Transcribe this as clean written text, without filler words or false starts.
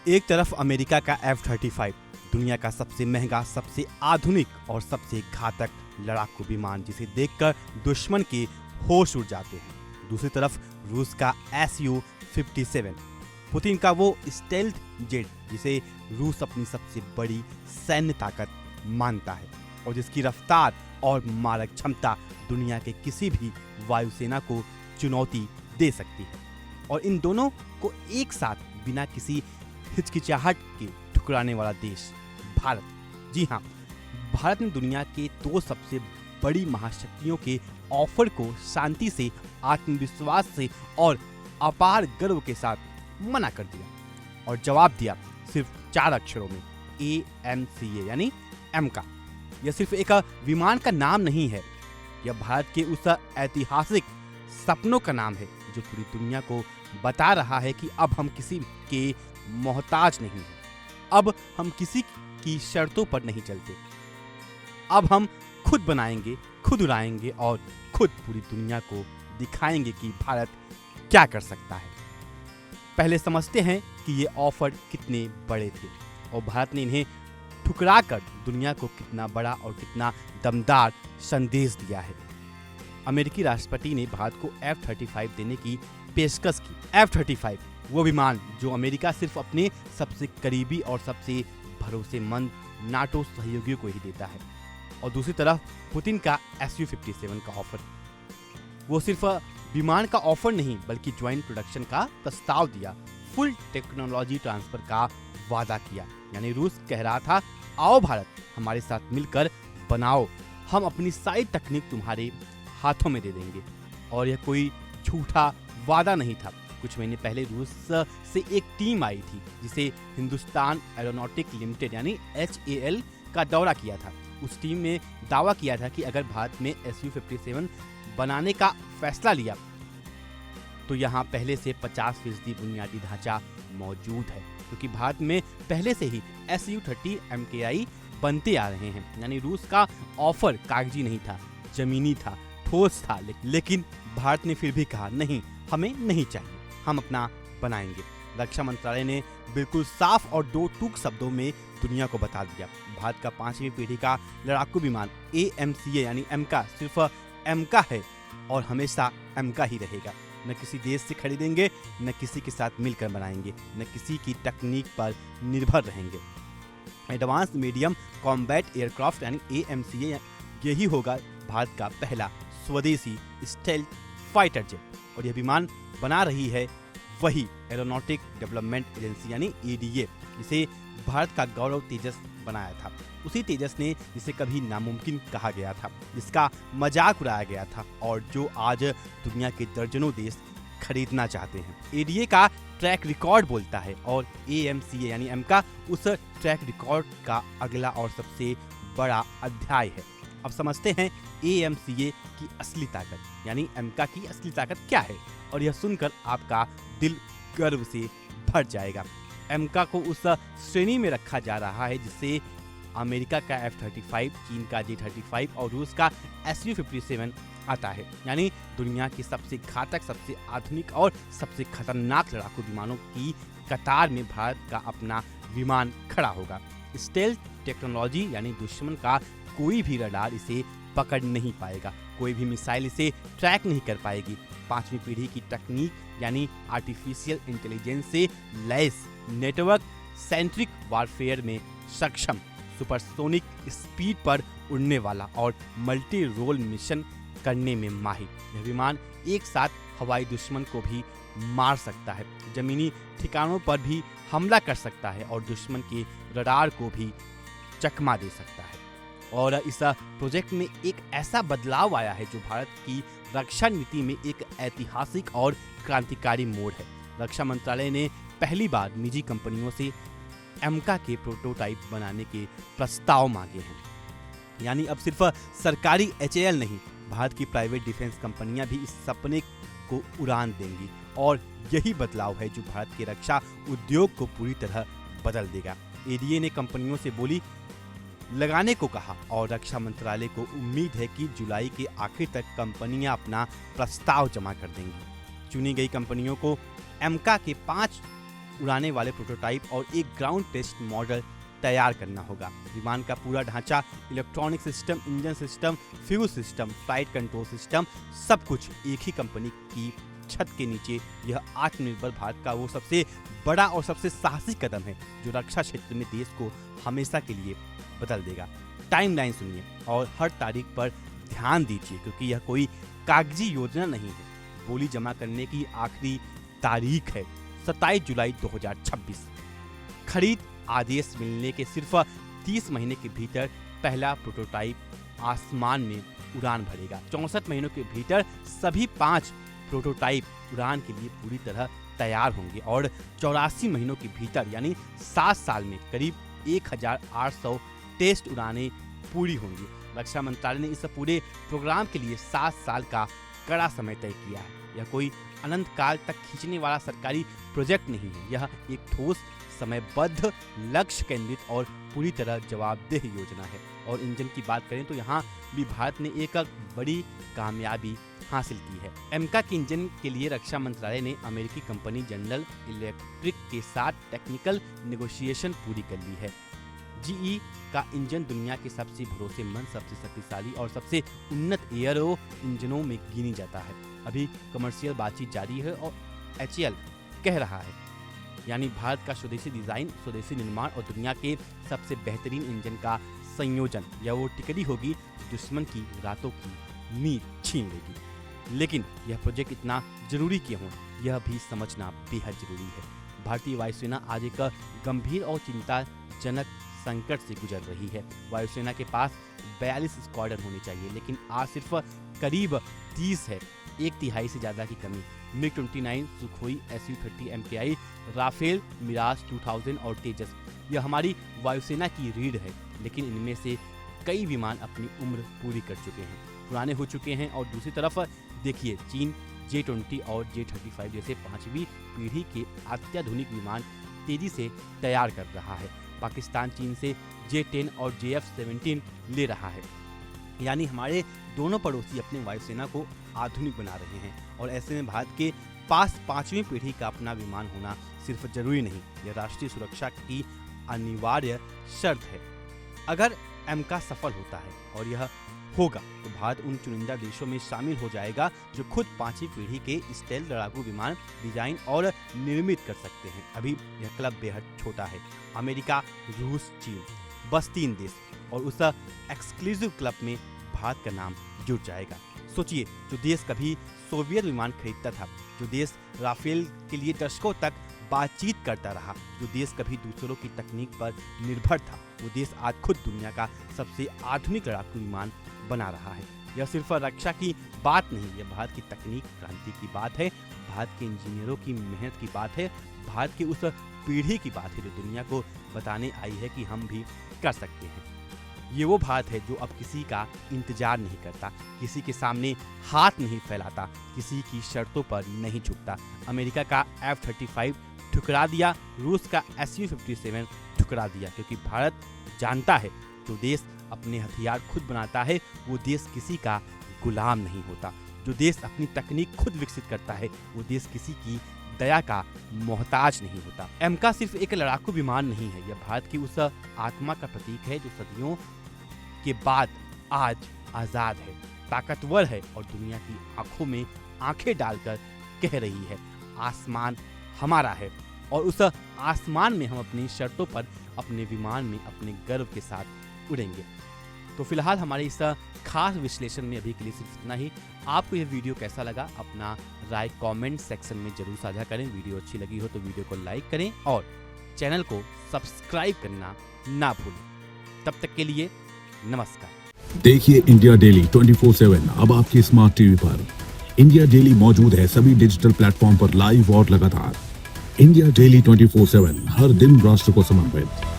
एक तरफ अमेरिका का F-35 दुनिया का सबसे महंगा, सबसे आधुनिक और सबसे घातक लड़ाकू विमान, जिसे देखकर दुश्मन के होश उड़ जाते हैं। दूसरी तरफ रूस का Su-57, पुतिन का वो स्टेल्थ जेट जिसे रूस अपनी सबसे बड़ी सैन्य ताकत मानता है और जिसकी रफ्तार और मारक क्षमता दुनिया के किसी भी वायुसेना को चुनौती दे सकती है। और इन दोनों को एक साथ बिना किसी हिचकिचाहट के ठुकराने वाला देश भारत। जी हाँ, भारत ने दुनिया के दो सबसे बड़ी महाशक्तियों के ऑफर को शांति से, आत्मविश्वास से और अपार गर्व के साथ मना कर दिया और जवाब दिया सिर्फ 4 अक्षरों में, AMCA यानी एम का। यह सिर्फ एक विमान का नाम नहीं है, यह भारत के उस ऐतिहासिक सपनों का नाम है जो पूरी दुनिया को बता रहा है कि अब हम किसी के मोहताज नहीं हैं। अब हम किसी की शर्तों पर नहीं चलते। अब हम खुद बनाएंगे, खुद उड़ाएंगे और खुद पूरी दुनिया को दिखाएंगे कि भारत क्या कर सकता है। पहले समझते हैं कि ये ऑफर कितने बड़े थे और भारत ने इन्हें ठुकरा कर दुनिया को कितना बड़ा और कितना दमदार संदेश दिया है। अमेरिकी राष्ट्रपति ने भारत को F-35 देने की पेशकश की। F-35 वो विमान जो अमेरिका सिर्फ अपने सबसे करीबी और सबसे भरोसेमंद नाटो सहयोगियों को ही देता है। और दूसरी तरफ पुतिन का Su-57 का ऑफर, वो सिर्फ विमान का ऑफर नहीं बल्कि ज्वाइंट प्रोडक्शन का प्रस्ताव दिया, फुल टेक्नोलॉजी ट्रांसफर का वादा किया। यानी रूस कह रहा था, आओ भारत हमारे साथ मिलकर बनाओ, हम अपनी सारी तकनीक तुम्हारे हाथों में दे देंगे। और यह कोई झूठा वादा नहीं था। कुछ महीने पहले रूस से एक टीम आई थी जिसे हिंदुस्तान एरोनॉटिक लिमिटेड यानी HAL का दौरा किया था। उस टीम ने दावा किया था कि अगर भारत में Su-57 बनाने का फैसला लिया तो यहाँ पहले से 50% बुनियादी ढांचा मौजूद है, क्योंकि भारत में पहले से ही Su-30 MKI बनते आ रहे हैं। यानी रूस का ऑफर कागजी नहीं था, जमीनी था, ठोस था। लेकिन भारत ने फिर भी कहा नहीं, हमें नहीं चाहिए, हम अपना बनाएंगे। रक्षा मंत्रालय ने बिल्कुल साफ और दो टूक शब्दों में दुनिया को बता दिया, भारत का 5वीं पीढ़ी का लड़ाकू विमान AMCA यानी एम का सिर्फ एम का है और हमेशा एम का ही रहेगा। न किसी देश से खरीदेंगे, न किसी के साथ मिलकर बनाएंगे, न किसी की तकनीक पर निर्भर रहेंगे। एडवांस मीडियम कॉम्बैट एयरक्राफ्ट यानी AMCA यही होगा भारत का पहला स्वदेशी स्टेल्थ फाइटर जेट। और यह विमान बना रही है वही एरोनॉटिक डेवलपमेंट एजेंसी यानी EDA, जिसे भारत का गौरव तेजस बनाया था। उसी तेजस ने जिसे कभी नामुमकिन कहा गया था, जिसका मजाक उड़ाया गया था और जो आज दुनिया के दर्जनों देश खरीदना चाहते हैं। EDA का ट्रैक रिकॉर्ड बोलता है और AMCA यानी एम का उस ट्रैक रिकॉर्ड का अगला और सबसे बड़ा अध्याय है। अब समझते हैं AMCA की असली ताकत यानी एमका की असली ताकत क्या है, और यह सुनकर आपका दिल गर्व से भर जाएगा। एमका को उस श्रेणी में रखा जा रहा है जिससे अमेरिका का F-35, चीन का J-35 और रूस का Su-57 आता है। यानी दुनिया की सबसे घातक, सबसे आधुनिक और सबसे खतरनाक लड़ाकू विमानों की कतार में भारत का अपना विमान खड़ा होगा। स्टेल्थ टेक्नोलॉजी यानी दुश्मन का कोई भी रडार इसे पकड़ नहीं पाएगा, कोई भी मिसाइल इसे ट्रैक नहीं कर पाएगी। 5वीं पीढ़ी की तकनीक यानी आर्टिफिशियल इंटेलिजेंस से लैस नेटवर्क सेंट्रिक वारफेयर में सक्षम, सुपरसोनिक स्पीड पर उड़ने वाला और मल्टी रोल मिशन करने में माहिर। यह विमान एक साथ हवाई दुश्मन को भी मार सकता है, जमीनी ठिकानों पर भी हमला कर सकता है और दुश्मन के रडार को भी चकमा दे सकता है। और इस प्रोजेक्ट में एक ऐसा बदलाव आया है जो भारत की रक्षा नीति में एक ऐतिहासिक और क्रांतिकारी मोड़ है। रक्षा मंत्रालय ने पहली बार निजी कंपनियों से एमका के प्रोटोटाइप बनाने के प्रस्ताव मांगे हैं। यानी अब सिर्फ सरकारी HAL नहीं, भारत की प्राइवेट डिफेंस कंपनियां भी इस सपने को उड़ान देंगी और यही बदलाव है जो भारत के रक्षा उद्योग को पूरी तरह बदल देगा। EDA ने कंपनियों से बोली लगाने को कहा और रक्षा मंत्रालय को उम्मीद है कि जुलाई के आखिर तक कंपनियां अपना प्रस्ताव जमा कर देंगी। चुनी गई कंपनियों को एमका के 5 उड़ाने वाले प्रोटोटाइप और एक ग्राउंड टेस्ट मॉडल तैयार करना होगा। विमान का पूरा ढांचा, electronic system, engine system, fuel system, flight control system, सब कुछ एक ही कंपनी की छत के नीचे। यह आत्मनिर्भर भारत का वो सबसे बड़ा और सबसे साहसी कदम है जो रक्षा क्षेत्र में देश को हमेशा के लिए बदल देगा। टाइमलाइन सुनिए और हर तारीख पर ध्यान दीजिए, क्योंकि यह कोई कागजी योजना नहीं है। बोली जमा करने की आखिरी तारीख है 27 जुलाई 2026। खरीद आदेश मिलने के सिर्फ 30 महीने के भीतर पहला प्रोटोटाइप आसमान में उड़ान भरेगा। 64 महीनों के भीतर सभी 5 प्रोटोटाइप उड़ान के लिए पूरी तरह तैयार होंगे और 84 महीनों के भीतर यानी 7 साल में करीब 1800 टेस्ट उड़ानें पूरी होंगी। रक्षा मंत्रालय ने इस पूरे प्रोग्राम के लिए 7 साल का कड़ा समय तय किया है। यह कोई अनंत काल तक खींचने वाला सरकारी प्रोजेक्ट नहीं है। यह एक ठोस, समयबद्ध, लक्ष्य केंद्रित और पूरी तरह जवाबदेह योजना है। और इंजन की बात करें तो यहाँ भी भारत ने एक बड़ी कामयाबी हासिल की है। एमका के इंजन के लिए रक्षा मंत्रालय ने अमेरिकी कंपनी जनरल इलेक्ट्रिक के साथ टेक्निकल नेगोशिएशन पूरी कर ली है। जीई का इंजन दुनिया के सबसे भरोसेमंद, सबसे शक्तिशाली और सबसे उन्नत एयरो इंजनों में गिनी जाता है। अभी कमर्शियल बातचीत जारी है और HAL कह रहा है, यानी भारत का स्वदेशी डिजाइन, स्वदेशी निर्माण और दुनिया के सबसे बेहतरीन इंजन का संयोजन। यह वो टिकड़ी होगी दुश्मन की रातों की नींद छीन लेगी। लेकिन यह प्रोजेक्ट इतना जरूरी क्यों हो, यह भी समझना बेहद जरूरी है। भारतीय वायुसेना आज एक गंभीर और चिंताजनक संकट से गुजर रही है। वायुसेना के पास 42 स्क्वाड्रन होने चाहिए, लेकिन आज सिर्फ करीब 30 है, 1/3 से ज्यादा की कमी। MiG-29, Sukhoi Su-30 MKI, Rafale, Miraj 2000 और तेजस, यह हमारी वायुसेना की रीढ़ है, लेकिन इनमें से कई विमान अपनी उम्र पूरी कर चुके हैं, पुराने हो चुके हैं। और दूसरी तरफ देखिए, चीन J-20 और J-35 जैसे 5वीं पीढ़ी के अत्याधुनिक विमान तेजी से तैयार कर रहा है। पाकिस्तान चीन से J-10 और JF-17 ले रहा है, यानी हमारे दोनों पड़ोसी अपने वायुसेना को आधुनिक बना रहे हैं। और ऐसे में भारत के पास 5वीं पीढ़ी का अपना विमान होना सिर्फ जरूरी नहीं, यह राष्ट्रीय सुरक्षा की अनिवार्य शर्त है। अगर एमका सफल होता है, और यह होगा, तो भारत उन चुनिंदा देशों में शामिल हो जाएगा जो खुद 5वीं पीढ़ी के स्टेल्थ लड़ाकू विमान डिजाइन और निर्मित कर सकते हैं। अभी यह क्लब बेहद छोटा है। अमेरिका, रूस, चीन, बस 3 देश, और उस एक्सक्लूसिव क्लब में भारत का नाम जुड़ जाएगा। सोचिए, जो देश कभी सोवियत विमान खरीदता था, जो देश राफेल के लिए दशकों तक बातचीत करता रहा, जो देश कभी दूसरों की तकनीक पर निर्भर था, वो देश आज खुद दुनिया का सबसे आधुनिक लड़ाकू विमान बना रहा है। यह सिर्फ रक्षा की बात नहीं, यह भारत की तकनीक क्रांति की बात है, भारत के इंजीनियरों की मेहनत की बात है, भारत की उस पीढ़ी की बात है जो दुनिया को बताने आई है कि हम भी कर सकते हैं। ये वो भारत है जो अब किसी का इंतजार नहीं करता, किसी के सामने हाथ नहीं फैलाता, किसी की शर्तों पर नहीं झुकता। अमेरिका का F-35 ठुकरा दिया, रूस का Su-57 ठुकरा दिया, क्योंकि भारत जानता है जो देश अपने हथियार खुद बनाता है वो देश किसी का गुलाम नहीं होता। जो देश अपनी तकनीक खुद विकसित करता है वो देश किसी की दया का मोहताज नहीं होता। एमका सिर्फ एक लड़ाकू विमान नहीं है, यह भारत की उस आत्मा का प्रतीक है जो सदियों के बाद आज आजाद है, ताकतवर है और दुनिया की आंखों में आंखें डालकर कह रही है, आसमान हमारा है। और उस आसमान में हम अपनी शर्तों पर अपने विमान में अपने गर्व के साथ उड़ेंगे। तो फिलहाल हमारे इस खास विश्लेषण में अभी के लिए सिर्फ इतना ही। आपको यह वीडियो कैसा लगा, अपना राय कमेंट सेक्शन में जरूर साझा करें। वीडियो अच्छी लगी हो तो वीडियो को लाइक करें और चैनल को सब्सक्राइब करना ना भूलें। तब तक के लिए नमस्कार। देखिए इंडिया डेली 24/7 अब आपके स्मार्ट टीवी पर। इंडिया डेली मौजूद है सभी डिजिटल प्लेटफॉर्म पर लाइव और लगातार। इंडिया डेली 24/7 हर दिन राष्ट्र को समर्पित।